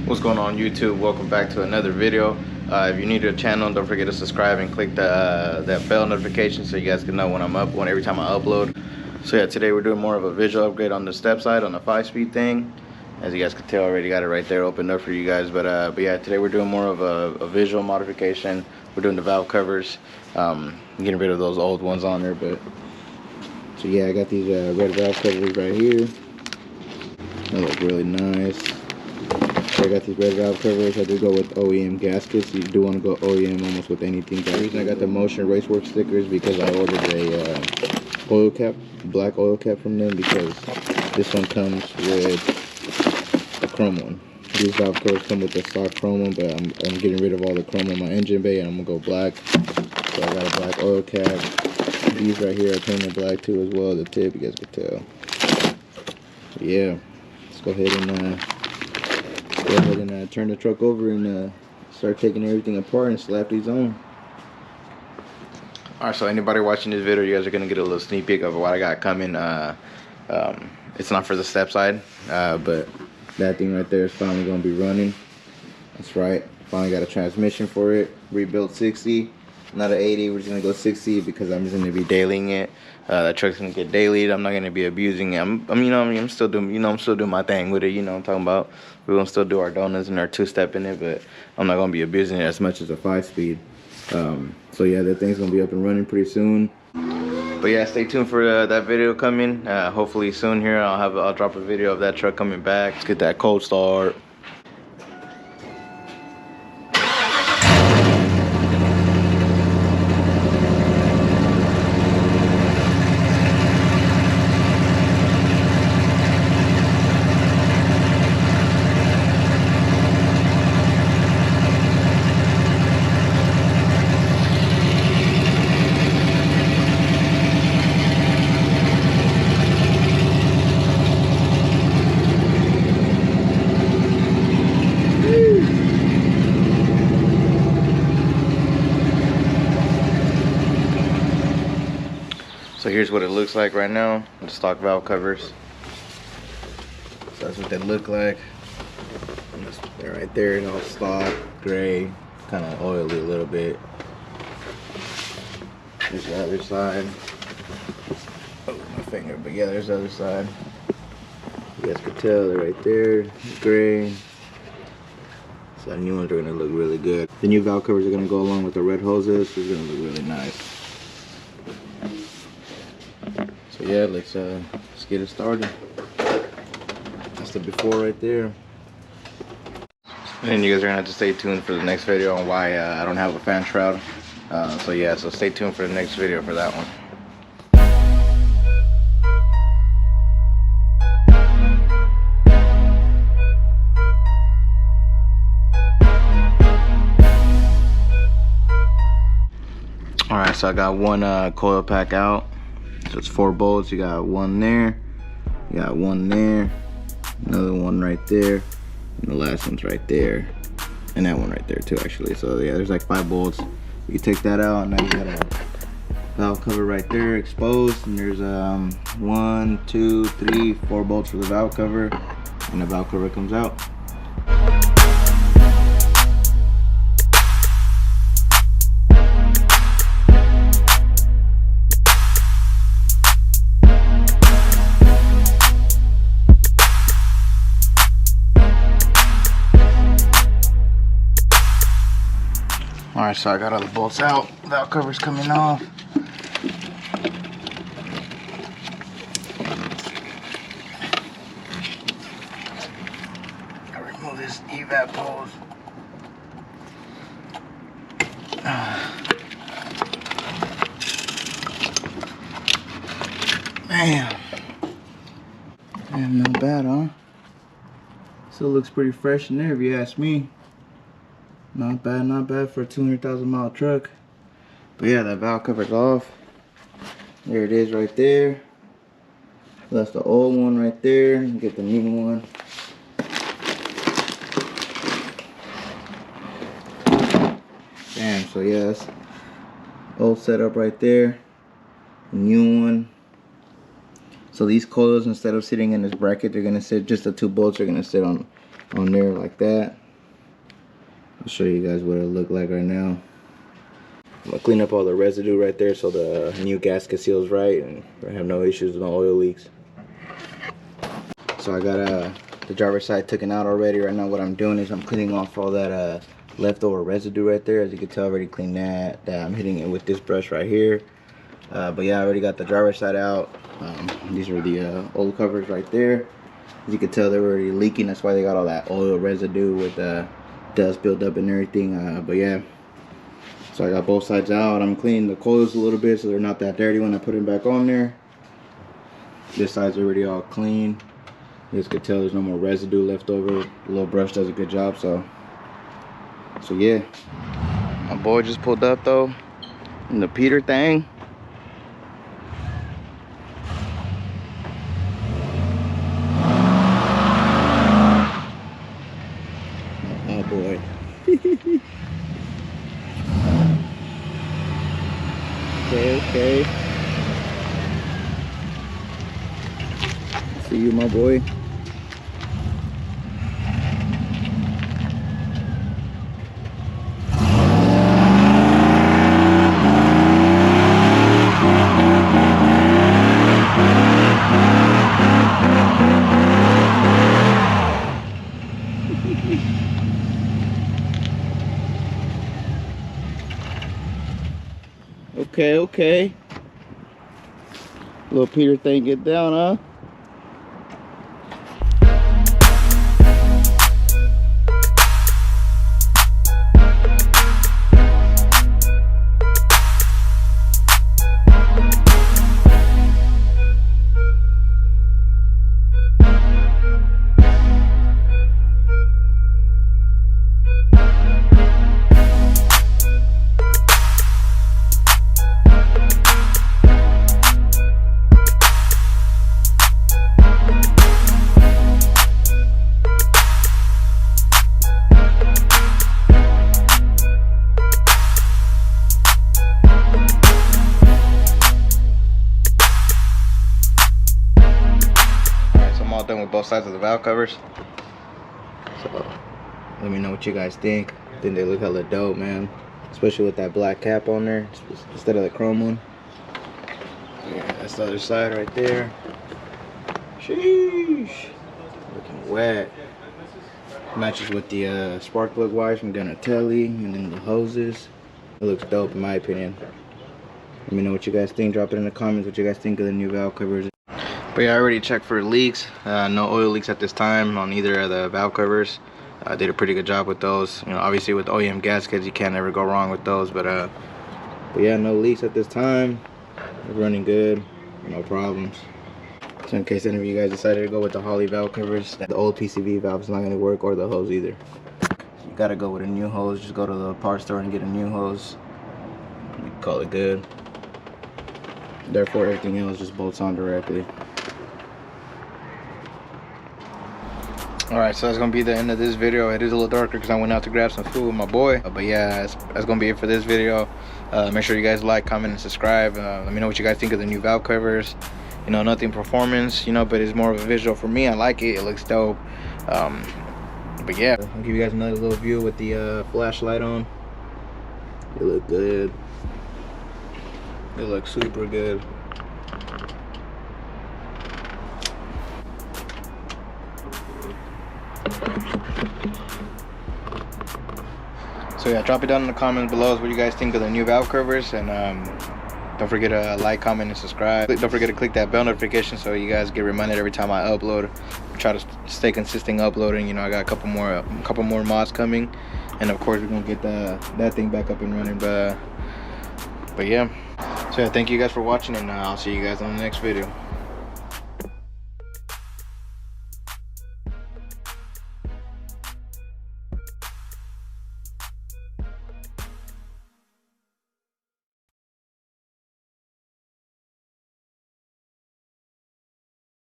What's going on YouTube? Welcome back to another video. If you're new to the channel, don't forget to subscribe and click the that bell notification so you guys can know when I'm up, every time I upload. So yeah, today we're doing more of a visual upgrade on the step side on the 5-speed thing. As you guys can tell, I already got it right there opened up for you guys. But yeah, today we're doing more of a visual modification. We're doing the valve covers, getting rid of those old ones on there. But so yeah, I got these red valve covers right here. They look really nice. So I got these red valve covers. I do go with OEM gaskets. You do want to go OEM almost with anything. The reason I got the Motion Racework stickers because I ordered a oil cap, black oil cap from them, because this one comes with a chrome one. These valve covers come with the stock chrome one, but I'm getting rid of all the chrome on my engine bay and I'm gonna go black. So I got a black oil cap. These right here are painted black too as well. The tip, you guys can tell. But yeah, let's go ahead and turn the truck over and start taking everything apart and slap these on. Alright, so anybody watching this video, you guys are going to get a little sneak peek of what I got coming. It's not for the step side, but that thing right there is finally going to be running. That's right, finally got a transmission for it. Rebuilt 60, not an 80, we're just going to go 60 because I'm just going to be dailying it. That truck's going to get dailied. I'm not going to be abusing it. I'm still doing, I'm still doing my thing with it, you know what I'm talking about. We're going to still do our donuts and our two-step in it, but I'm not going to be abusing it as much as a 5-speed. So yeah, that thing's going to be up and running pretty soon. But yeah, stay tuned for that video coming. Hopefully soon here I'll drop a video of that truck coming back. Let's get that cold start. So here's what it looks like right now, the stock valve covers. So that's what they look like. They're right there, all stock, gray, kind of oily a little bit. There's the other side. Oh, my finger, but yeah, there's the other side. You guys can tell they're right there, gray. So the new ones are gonna look really good. The new valve covers are gonna go along with the red hoses. So it's gonna look really nice. So yeah, let's get it started. That's the before right there. And you guys are gonna have to stay tuned for the next video on why I don't have a fan shroud. So yeah, so stay tuned for the next video for that one. Alright, so I got one coil pack out. So it's 4 bolts. You got one there, you got one there, another one right there, and the last one's right there, and that one right there too actually. So yeah, there's like 5 bolts. You take that out and now you got a valve cover right there exposed, and there's 1, 2, 3, 4 bolts for the valve cover, and the valve cover comes out. Alright, so I got all the bolts out, valve cover's coming off. I remove this evap hose. Man, not bad, huh? Still looks pretty fresh in there if you ask me. Not bad for a 200,000 mile truck. But yeah, that valve cover's off. There it is right there. That's the old one right there. Get the new one. Damn, so yeah, that's old setup right there. New one. So these coils, instead of sitting in this bracket, they're gonna sit, just the 2 bolts are gonna sit on there like that. I'll show you guys what it look like right now. I'm gonna clean up all the residue right there so the new gasket seals right and I have no issues with no oil leaks. So I got the driver's side taken out already. Right now what I'm doing is I'm cleaning off all that leftover residue right there. As you can tell, I already cleaned that. I'm hitting it with this brush right here. But yeah, I already got the driver's side out. These are the oil covers right there. As you can tell, they're already leaking. That's why they got all that oil residue with dust built up and everything. But yeah, so I got both sides out. I'm cleaning the coils a little bit so they're not that dirty when I put them back on there. This side's already all clean. As you can tell, there's no more residue left over. The little brush does a good job. So yeah, my boy just pulled up though in the Peter thing. Oh boy. Okay. See you, my boy. Okay. Little Peter thing get down, huh? Done with both sides of the valve covers, so let me know what you guys think. I think they look hella dope, man, especially with that black cap on there instead of the chrome one. Yeah, that's the other side right there. Sheesh, looking wet. Matches with the spark plug wires from Donatelli, and then the hoses. It looks dope in my opinion. Let me know what you guys think. Drop it in the comments what you guys think of the new valve covers. But yeah, I already checked for leaks. No oil leaks at this time on either of the valve covers. I did a pretty good job with those. You know, obviously with OEM gaskets, you can't ever go wrong with those. But yeah, no leaks at this time. They're running good, no problems. So in case any of you guys decided to go with the Holley valve covers, the old PCV valve is not going to work, or the hose either. You got to go with a new hose. Just go to the parts store and get a new hose. You call it good. Therefore, everything else just bolts on directly. Alright, so that's gonna be the end of this video. It is a little darker because I went out to grab some food with my boy. But yeah, that's gonna be it for this video. Make sure you guys like, comment, and subscribe. Let me know what you guys think of the new valve covers. You know, nothing performance, you know, but it's more of a visual for me. I like it. It looks dope. But yeah, I'll give you guys another little view with the flashlight on. It look good. It looks super good. So yeah, drop it down in the comments below what you guys think of the new valve covers, and don't forget to like, comment, and subscribe. Don't forget to click that bell notification so you guys get reminded every time I upload. Try to stay consistent uploading. You know, I got a couple more mods coming, and of course we're gonna get that thing back up and running. But yeah, so yeah, thank you guys for watching, and I'll see you guys on the next video.